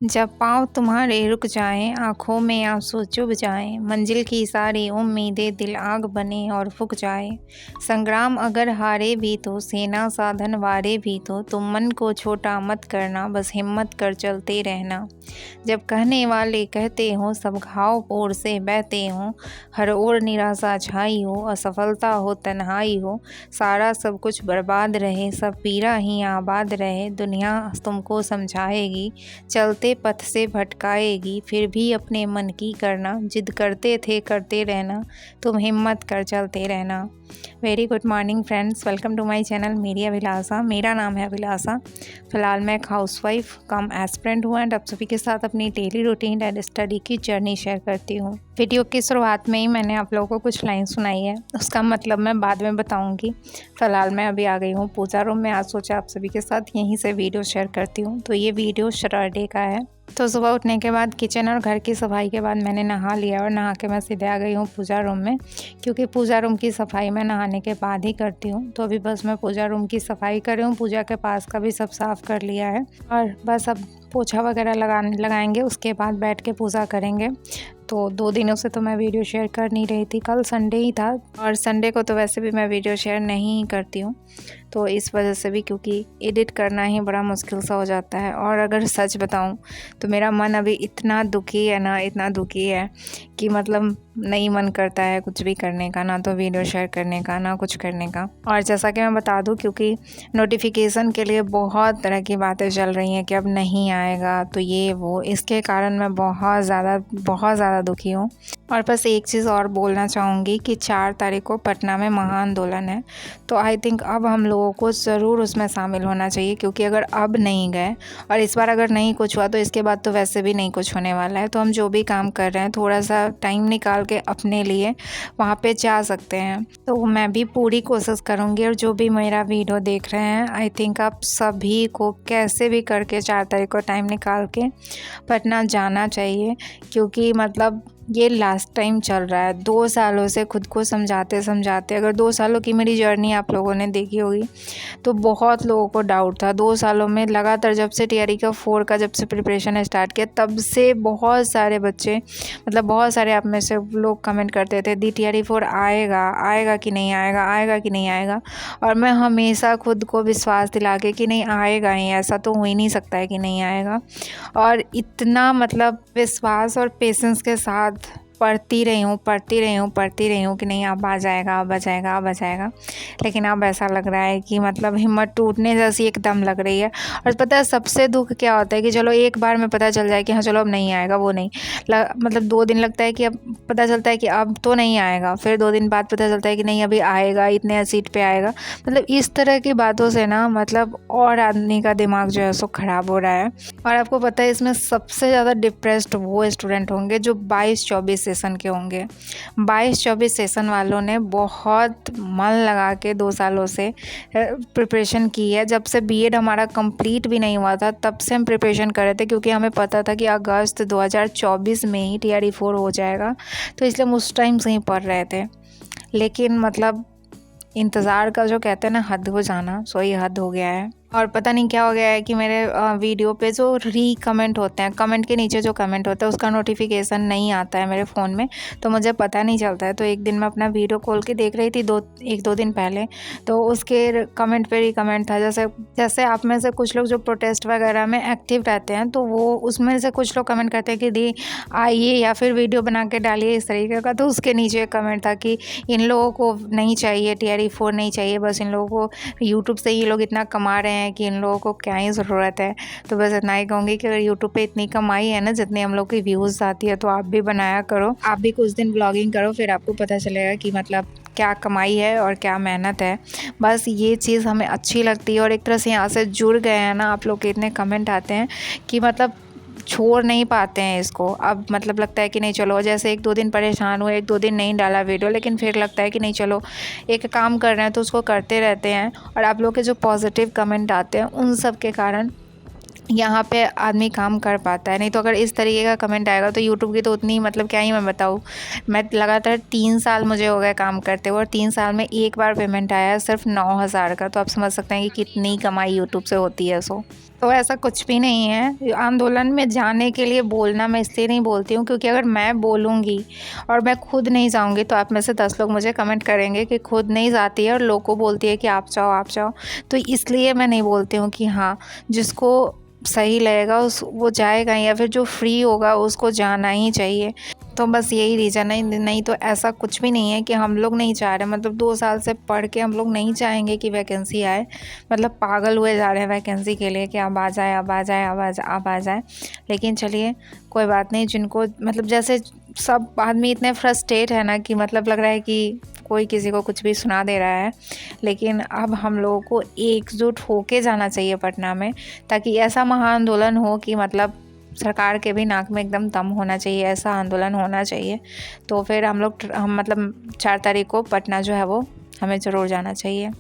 जब पाँव तुम्हारे रुक जाएं, आँखों में आंसू चुभ जाएं, मंजिल की सारी उम्मीदें दिल आग बने और फूक जाए। संग्राम अगर हारे भी तो, सेना साधन वारे भी तो, तुम मन को छोटा मत करना, बस हिम्मत कर चलते रहना। जब कहने वाले कहते हों, सब घाव ओर से बहते हों, हर ओर निराशा छाई हो, असफलता हो तन्हाई हो, सारा सब कुछ बर्बाद रहे, सब पीरा ही आबाद रहे, दुनिया तुमको समझाएगी, चलते पथ से भटकाएगी, फिर भी अपने मन की करना, जिद करते थे करते रहना, तुम हिम्मत कर चलते रहना। Very good morning friends, welcome to my channel मेरी अभिलाषा। मेरा नाम है अभिलाषा। फ़िलहाल मैं एक हाउसवाइफ कम एस्पिरेंट हूँ एंड आप सभी के साथ अपनी डेली रूटीन एंड स्टडी की जर्नी शेयर करती हूँ। वीडियो की शुरुआत में ही मैंने आप लोगों को कुछ लाइन सुनाई है, उसका मतलब मैं बाद में बताऊँगी। फ़िलहाल मैं अभी आ गई हूँ पूजा रूम में। आज सोचा आप सभी के साथ यहीं से वीडियो शेयर करती हूँ। तो ये वीडियो सैटरडे का है। तो सुबह उठने के बाद किचन और घर की सफाई के बाद मैंने नहा लिया और नहा के मैं सीधे आ गई हूँ पूजा रूम में, क्योंकि पूजा रूम की सफाई मैं नहाने के बाद ही करती हूँ। तो अभी बस मैं पूजा रूम की सफाई कर रही हूँ, पूजा के पास का भी सब साफ़ कर लिया है और बस अब पोछा वगैरह लगाएंगे, उसके बाद बैठ के पूजा करेंगे। तो 2 दिनों से तो मैं वीडियो शेयर कर नहीं रही थी, कल संडे ही था और संडे को तो वैसे भी मैं वीडियो शेयर नहीं करती हूँ, तो इस वजह से भी, क्योंकि एडिट करना ही बड़ा मुश्किल सा हो जाता है। और अगर सच बताऊँ तो मेरा मन अभी इतना दुखी है ना, इतना दुखी है कि मतलब नहीं मन करता है कुछ भी करने का, ना तो वीडियो शेयर करने का, ना कुछ करने का। और जैसा कि मैं बता दूं, क्योंकि नोटिफिकेशन के लिए बहुत तरह की बातें चल रही हैं कि अब नहीं आएगा, तो ये वो, इसके कारण मैं बहुत ज़्यादा दुखी हूँ। और बस एक चीज़ और बोलना चाहूँगी कि 4 तारीख को पटना में महाआंदोलन है, तो आई थिंक अब हम लोगों को ज़रूर उसमें शामिल होना चाहिए, क्योंकि अगर अब नहीं गए और इस बार अगर नहीं कुछ हुआ तो इसके बाद तो वैसे भी नहीं कुछ होने वाला है। तो हम जो भी काम कर रहे हैं थोड़ा सा टाइम निकाल के अपने लिए वहाँ पे जा सकते हैं। तो मैं भी पूरी कोशिश करूँगी, और जो भी मेरा वीडियो देख रहे हैं, आई थिंक आप सभी को कैसे भी करके 4 तारीख को टाइम निकाल के पटना जाना चाहिए, क्योंकि मतलब ये लास्ट टाइम चल रहा है। 2 सालों से खुद को समझाते समझाते, अगर 2 सालों की मेरी जर्नी आप लोगों ने देखी होगी तो बहुत लोगों को डाउट था। 2 सालों में लगातार, जब से टीआरई का 4 का जब से प्रिपरेशन स्टार्ट किया, तब से बहुत सारे बच्चे, मतलब बहुत सारे आप में से लोग कमेंट करते थे दी टीआरई 4 आएगा कि नहीं आएगा, आएगा कि नहीं आएगा। और मैं हमेशा खुद को विश्वास दिला के कि नहीं आएगा ही, ऐसा तो हो ही नहीं सकता है कि नहीं आएगा। और इतना मतलब विश्वास और पेशेंस के साथ पढ़ती रही हूँ कि नहीं अब आ जाएगा। लेकिन अब ऐसा लग रहा है कि मतलब हिम्मत टूटने जैसी एकदम लग रही है। और पता है सबसे दुख क्या होता है कि चलो एक बार में पता चल जाए कि हाँ चलो अब नहीं आएगा, वो नहीं मतलब 2 दिन लगता है कि अब पता चलता है कि अब तो नहीं आएगा, फिर 2 दिन बाद पता चलता है कि नहीं अभी आएगा, इतने सीट पे आएगा। मतलब इस तरह की बातों से ना, मतलब और आदमी का दिमाग जो है सो ख़राब हो रहा है। और आपको पता है इसमें सबसे ज़्यादा डिप्रेस्ड वो स्टूडेंट होंगे जो 22-24 सेशन के होंगे। 22-24 सेशन वालों ने बहुत मन लगा के 2 सालों से प्रिपरेशन की है। जब से बीएड हमारा कंप्लीट भी नहीं हुआ था तब से हम प्रिपरेशन कर रहे थे, क्योंकि हमें पता था कि अगस्त 2024 में ही टीआरई 4 हो जाएगा, तो इसलिए हम उस टाइम से ही पढ़ रहे थे। लेकिन मतलब इंतज़ार का जो कहते हैं ना हद हो जाना, सो ये हद हो गया है। और पता नहीं क्या हो गया है कि मेरे वीडियो पे जो कमेंट होते हैं, कमेंट के नीचे जो कमेंट होता है उसका नोटिफिकेशन नहीं आता है मेरे फ़ोन में, तो मुझे पता नहीं चलता है। तो एक दिन मैं अपना वीडियो खोल के देख रही थी 1-2 दिन पहले, तो उसके कमेंट पे कमेंट था, जैसे आप में से कुछ लोग जो प्रोटेस्ट वगैरह में एक्टिव रहते हैं, तो वो उसमें से कुछ लोग कमेंट करते हैं कि दी आइए या फिर वीडियो बना के डालिए इस तरीके का। तो उसके नीचे कमेंट था कि इन लोगों को नहीं चाहिए टीआरई 4, नहीं चाहिए, बस इन लोगों को यूट्यूब से ये लोग इतना कमा रहे हैं कि इन लोगों को क्या ही ज़रूरत है। तो बस इतना ही कहूँगी कि अगर यूट्यूब पे इतनी कमाई है ना, जितनी हम लोग की व्यूज़ आती है, तो आप भी बनाया करो, आप भी कुछ दिन ब्लॉगिंग करो, फिर आपको पता चलेगा कि मतलब क्या कमाई है और क्या मेहनत है। बस ये चीज़ हमें अच्छी लगती है और एक तरह से यहाँ से जुड़ गए हैं ना, आप लोग के इतने कमेंट आते हैं कि मतलब छोड़ नहीं पाते हैं इसको। अब मतलब लगता है कि नहीं चलो, जैसे 1-2 दिन परेशान हुए, 1-2 दिन नहीं डाला वीडियो, लेकिन फिर लगता है कि नहीं चलो एक काम कर रहे हैं तो उसको करते रहते हैं। और आप लोग के जो पॉजिटिव कमेंट आते हैं उन सब के कारण यहाँ पे आदमी काम कर पाता है। नहीं तो अगर इस तरीके का कमेंट आएगा तो यूट्यूब की तो उतनी, मतलब क्या ही मैं बताऊँ, मैं लगातार 3 साल मुझे हो गए काम करते हुए और 3 साल में एक बार पेमेंट आया है सिर्फ 9,000 का। तो आप समझ सकते हैं कि कितनी कमाई यूट्यूब से होती है। सो तो ऐसा कुछ भी नहीं है। आंदोलन में जाने के लिए बोलना मैं इसलिए नहीं बोलती हूँ क्योंकि अगर मैं बोलूँगी और मैं खुद नहीं जाऊँगी तो आप में से 10 लोग मुझे कमेंट करेंगे कि खुद नहीं जाती है और लोग को बोलती है कि आप जाओ आप जाओ। तो इसलिए मैं नहीं बोलती हूँ कि हाँ, जिसको सही लगेगा उस वो जाएगा, या फिर जो फ्री होगा उसको जाना ही चाहिए। तो बस यही रीज़न है, नहीं तो ऐसा कुछ भी नहीं है कि हम लोग नहीं चाह रहे। मतलब 2 साल से पढ़ के हम लोग नहीं चाहेंगे कि वैकेंसी आए, मतलब पागल हुए जा रहे हैं वैकेंसी के लिए कि अब आ जाए अब आ जाए अब आ जाए। लेकिन चलिए कोई बात नहीं, जिनको मतलब जैसे सब आदमी इतने फ्रस्ट्रेट है ना कि मतलब लग रहा है कि कोई किसी को कुछ भी सुना दे रहा है। लेकिन अब हम लोगों को एकजुट होके जाना चाहिए पटना में, ताकि ऐसा महाआंदोलन हो कि मतलब सरकार के भी नाक में एकदम दम होना चाहिए, ऐसा आंदोलन होना चाहिए। तो फिर हम मतलब 4 तारीख को पटना जो है वो हमें ज़रूर जाना चाहिए।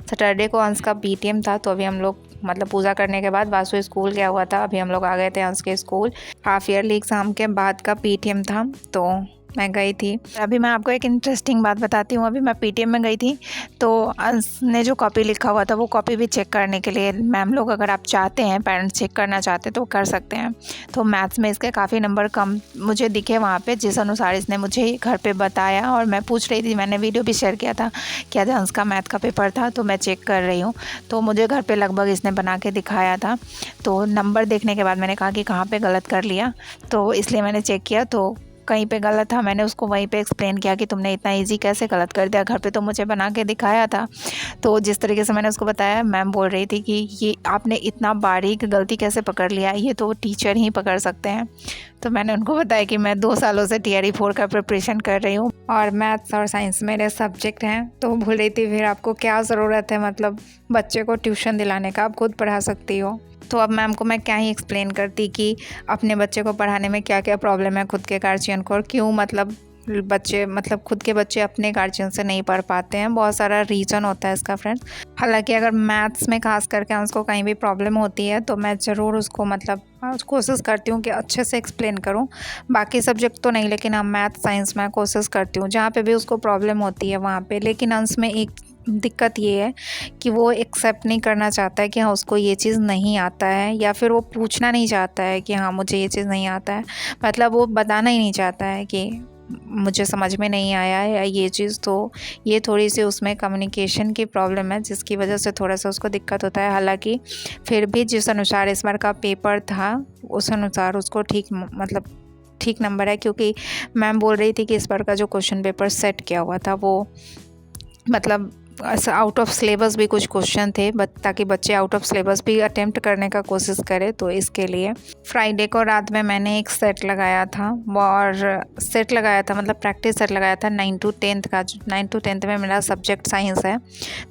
सैटरडे को अंश का पीटीएम था, तो अभी हम लोग मतलब पूजा करने के बाद वासु स्कूल गया हुआ था। अभी हम लोग आ गए थे अंश के स्कूल। हाफ ईयरली एग्ज़ाम के बाद का पीटीएम था, तो मैं गई थी। अभी मैं आपको एक इंटरेस्टिंग बात बताती हूँ। अभी मैं पीटीएम में गई थी, तो अंश ने जो कॉपी लिखा हुआ था वो कॉपी भी चेक करने के लिए मैम लोग, अगर आप चाहते हैं, पेरेंट्स चेक करना चाहते हैं तो कर सकते हैं। तो मैथ्स में इसके काफ़ी नंबर कम मुझे दिखे वहाँ पे, जिस अनुसार इसने मुझे घर पे बताया। और मैं पूछ रही थी, मैंने वीडियो भी शेयर किया था कि आज अंश का मैथ का पेपर था, तो मैं चेक कर रही हूँ। तो मुझे घर पे लगभग इसने बना के दिखाया था। तो नंबर देखने के बाद मैंने कहा कि कहाँ पे गलत कर लिया, तो इसलिए मैंने चेक किया। तो कहीं पे गलत था, मैंने उसको वहीं पे एक्सप्लेन किया कि तुमने इतना इजी कैसे गलत कर दिया, घर पे तो मुझे बना के दिखाया था। तो जिस तरीके से मैंने उसको बताया, मैम बोल रही थी कि ये आपने इतना बारीक गलती कैसे पकड़ लिया, ये तो टीचर ही पकड़ सकते हैं। तो मैंने उनको बताया कि मैं 2 सालों से टीआरई 4 का प्रिपरेशन कर रही हूँ और मैथ्स और साइंस मेरे सब्जेक्ट हैं। तो बोल रही थी फिर आपको क्या ज़रूरत है मतलब बच्चे को ट्यूशन दिलाने का, आप खुद पढ़ा सकती हो। तो अब मैम को मैं क्या ही एक्सप्लेन करती कि अपने बच्चे को पढ़ाने में क्या क्या प्रॉब्लम है खुद के गार्जियन को, और क्यों मतलब बच्चे मतलब खुद के बच्चे अपने गार्जियन से नहीं पढ़ पाते हैं। बहुत सारा रीज़न होता है इसका फ्रेंड्स। हालांकि अगर मैथ्स में खास करके उसको कहीं भी प्रॉब्लम होती है तो मैं ज़रूर उसको मतलब कोशिश करती हूँ कि अच्छे से एक्सप्लेन करूँ। बाकी सब्जेक्ट तो नहीं, लेकिन हाँ मैथ साइंस में कोशिश करती हूँ जहाँ पे भी उसको प्रॉब्लम होती है वहाँ पे। लेकिन अंश में एक दिक्कत ये है कि वो एक्सेप्ट नहीं करना चाहता है कि हाँ उसको ये चीज़ नहीं आता है, या फिर वो पूछना नहीं चाहता है कि हाँ मुझे ये चीज़ नहीं आता है। मतलब वो बताना ही नहीं चाहता है कि मुझे समझ में नहीं आया है या ये चीज़। तो ये थोड़ी सी उसमें कम्युनिकेशन की प्रॉब्लम है, जिसकी वजह से थोड़ा सा उसको दिक्कत होता है। हालांकि फिर भी जिस अनुसार इस बार का पेपर था उस अनुसार उसको ठीक नंबर है, क्योंकि मैम बोल रही थी कि इस बार का जो क्वेश्चन पेपर सेट किया हुआ था वो मतलब आउट ऑफ सिलेबस भी कुछ क्वेश्चन थे, ताकि बच्चे आउट ऑफ सिलेबस भी अटेम्प्ट करने का कोशिश करें। तो इसके लिए फ्राइडे को रात में मैंने एक सेट लगाया था, और सेट लगाया था मतलब प्रैक्टिस सेट लगाया था 9 to 10 का। 9 to 10 में मेरा सब्जेक्ट साइंस है,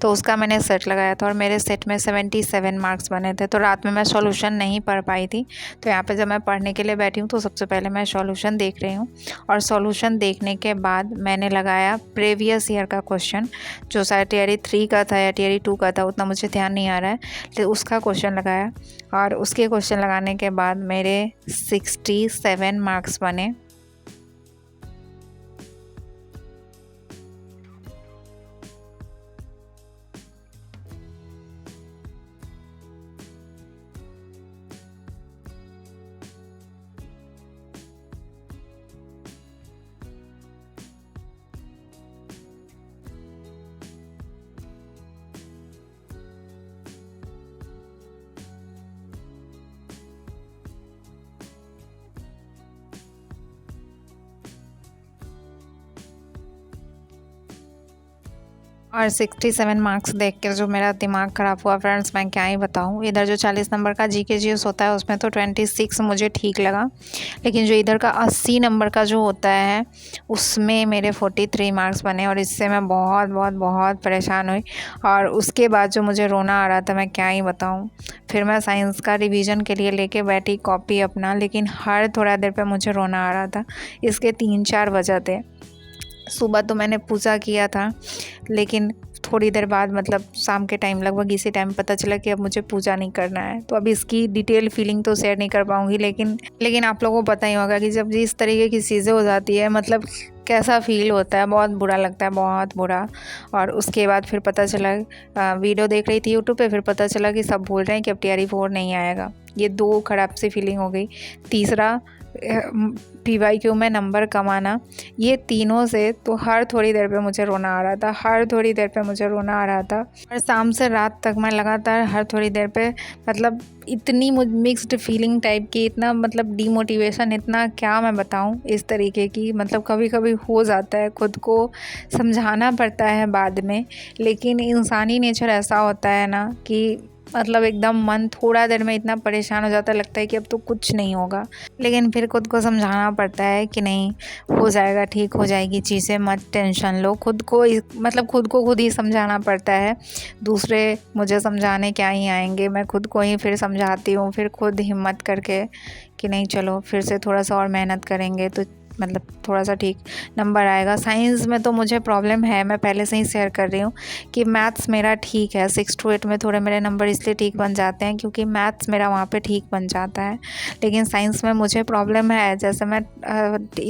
तो उसका मैंने सेट लगाया था और मेरे सेट में 77 मार्क्स बने थे। तो रात में मैं सॉल्यूशन नहीं पढ़ पाई थी। तो यहाँ पर जब मैं पढ़ने के लिए बैठी हूँ तो सबसे पहले मैं सॉल्यूशन देख रही हूँ, और सॉल्यूशन देखने के बाद मैंने लगाया प्रीवियस ईयर का क्वेश्चन, जो शायद टीआरई 3 का था या टीआरई 2 का था, उतना मुझे ध्यान नहीं आ रहा है। तो उसका क्वेश्चन लगाया, और उसके क्वेश्चन लगाने के बाद मेरे 67 मार्क्स बने। और 67 मार्क्स देख के जो मेरा दिमाग ख़राब हुआ फ्रेंड्स, मैं क्या ही बताऊँ। इधर जो 40 नंबर का जीके जीएस होता है उसमें तो 26 मुझे ठीक लगा, लेकिन जो इधर का 80 नंबर का जो होता है उसमें मेरे 43 मार्क्स बने, और इससे मैं बहुत बहुत बहुत परेशान हुई। और उसके बाद जो मुझे रोना आ रहा था, मैं क्या ही बताऊँ। फिर मैं साइंस का रिवीजन के लिए लेके बैठी कॉपी अपना, लेकिन हर थोड़ा देर पे मुझे रोना आ रहा था। इसके 3-4 वजह थे। सुबह तो मैंने पूजा किया था, लेकिन थोड़ी देर बाद मतलब शाम के टाइम लगभग इसी टाइम पता चला कि अब मुझे पूजा नहीं करना है। तो अब इसकी डिटेल फीलिंग तो शेयर नहीं कर पाऊँगी, लेकिन आप लोगों को पता ही होगा कि जब इस तरीके की चीज़ें हो जाती है, मतलब कैसा फ़ील होता है, बहुत बुरा लगता है, बहुत बुरा। और उसके बाद फिर पता चला, वीडियो देख रही थी यूट्यूब पे, फिर पता चला कि सब बोल रहे हैं कि अब TRE4 नहीं आएगा। ये 2 ख़राब सी फीलिंग हो गई। तीसरा PYQ में नंबर कमाना, ये तीनों से तो हर थोड़ी देर पे मुझे रोना आ रहा था, हर थोड़ी देर पे मुझे रोना आ रहा था। और शाम से रात तक मैं लगातार हर थोड़ी देर पे, मतलब इतनी मिक्स्ड फीलिंग टाइप की, इतना मतलब डीमोटिवेशन, इतना क्या मैं बताऊं इस तरीके की, मतलब कभी कभी हो जाता है। खुद को समझाना पड़ता है बाद में, लेकिन इंसानी नेचर ऐसा होता है ना कि मतलब एकदम मन थोड़ा देर में इतना परेशान हो जाता है, लगता है कि अब तो कुछ नहीं होगा। लेकिन फिर खुद को समझाना पड़ता है कि नहीं, हो जाएगा, ठीक हो जाएगी चीज़ें, मत टेंशन लो। खुद को मतलब खुद को खुद ही समझाना पड़ता है। दूसरे मुझे समझाने क्या ही आएंगे, मैं खुद को ही फिर समझाती हूँ, फिर खुद हिम्मत करके कि नहीं चलो फिर से थोड़ा सा और मेहनत करेंगे तो मतलब थोड़ा सा ठीक नंबर आएगा। साइंस में तो मुझे प्रॉब्लम है, मैं पहले से ही शेयर कर रही हूँ कि मैथ्स मेरा ठीक है, 6 to 8 में थोड़े मेरे नंबर इसलिए ठीक बन जाते हैं क्योंकि मैथ्स मेरा वहाँ पे ठीक बन जाता है। लेकिन साइंस में मुझे प्रॉब्लम है, जैसे मैं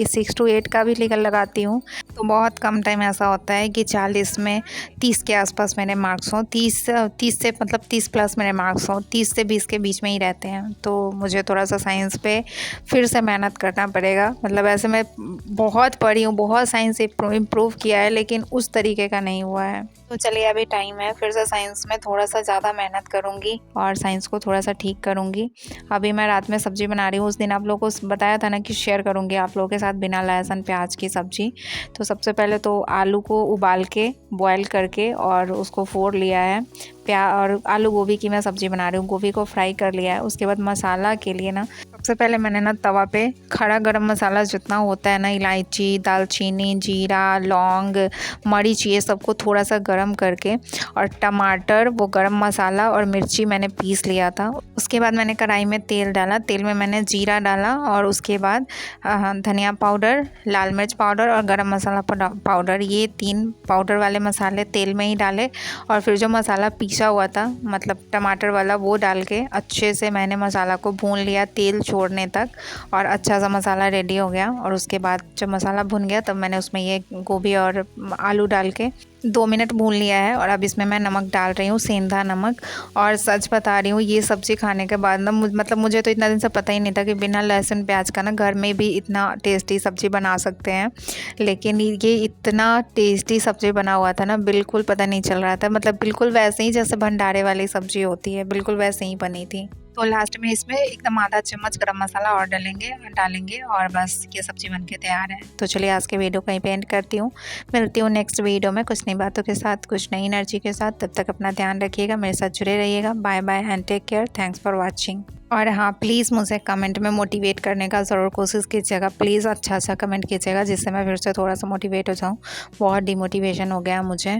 6 to 8 का भी लेकर लगाती हूँ तो बहुत कम टाइम ऐसा होता है कि 40 में 30 के आसपास मेरे मार्क्स हों, 30 से मतलब 30 प्लस मेरे मार्क्स हों, 30 से 20 के बीच में ही रहते हैं। तो मुझे थोड़ा सा साइंस पे फिर से मेहनत करना पड़ेगा। मतलब ऐसे मैं बहुत पढ़ी हूँ, बहुत साइंस इम्प्रूव किया है, लेकिन उस तरीके का नहीं हुआ है। तो चलिए अभी टाइम है, फिर से साइंस में थोड़ा सा ज़्यादा मेहनत करूँगी और साइंस को थोड़ा सा ठीक करूँगी। अभी मैं रात में सब्ज़ी बना रही हूँ, उस दिन आप लोगों को बताया था ना कि शेयर करूँगी आप लोगों के साथ बिना लहसुन प्याज की सब्ज़ी। तो सबसे पहले तो आलू को उबाल के बॉयल करके और उसको फोड़ लिया है। और आलू गोभी की मैं सब्ज़ी बना रही हूँ, गोभी को फ्राई कर लिया है। उसके बाद मसाला के लिए ना, सबसे पहले मैंने ना तवा पे खड़ा गरम मसाला जितना होता है ना, इलायची, दालचीनी, जीरा, लौंग, मरीच, ये सबको थोड़ा सा गरम करके, और टमाटर, वो गरम मसाला और मिर्ची मैंने पीस लिया था। उसके बाद मैंने कढ़ाई में तेल डाला, तेल में मैंने जीरा डाला और उसके बाद धनिया पाउडर, लाल मिर्च पाउडर और गरम मसाला पाउडर, ये 3 पाउडर वाले मसाले तेल में ही डाले। और फिर जो मसाला पीसा हुआ था, मतलब टमाटर वाला, वो डाल के अच्छे से मैंने मसाला को भून लिया तेल छोड़ने तक, और अच्छा सा मसाला रेडी हो गया। और उसके बाद जब मसाला भुन गया तब मैंने उसमें ये गोभी और आलू डाल के 2 मिनट भून लिया है। और अब इसमें मैं नमक डाल रही हूँ, सेंधा नमक। और सच बता रही हूँ, ये सब्ज़ी खाने के बाद ना मतलब मुझे तो इतना दिन से पता ही नहीं था कि बिना लहसुन प्याज का ना घर में भी इतना टेस्टी सब्ज़ी बना सकते हैं। लेकिन ये इतना टेस्टी सब्ज़ी बना हुआ था ना, बिल्कुल पता नहीं चल रहा था, मतलब बिल्कुल वैसे ही जैसे भंडारे वाली सब्ज़ी होती है, बिल्कुल वैसे ही बनी थी। तो लास्ट में इसमें एकदम आधा चम्मच गरम मसाला और डालेंगे और बस ये सब्ज़ी बनके तैयार है। तो चलिए आज के वीडियो को यहीं पे एंड करती हूँ। मिलती हूँ नेक्स्ट वीडियो में कुछ नई बातों के साथ, कुछ नई एनर्जी के साथ। तब तक अपना ध्यान रखिएगा, मेरे साथ जुड़े रहिएगा। Bye bye and take care. Thanks for watching. और हाँ, प्लीज़ मुझे कमेंट में मोटिवेट करने का ज़रूर कोशिश कीजिएगा। प्लीज़ अच्छा कमेंट कीजिएगा, जिससे मैं फिर से थोड़ा सा मोटिवेट हो जाऊँ। बहुत डिमोटिवेशन हो गया मुझे।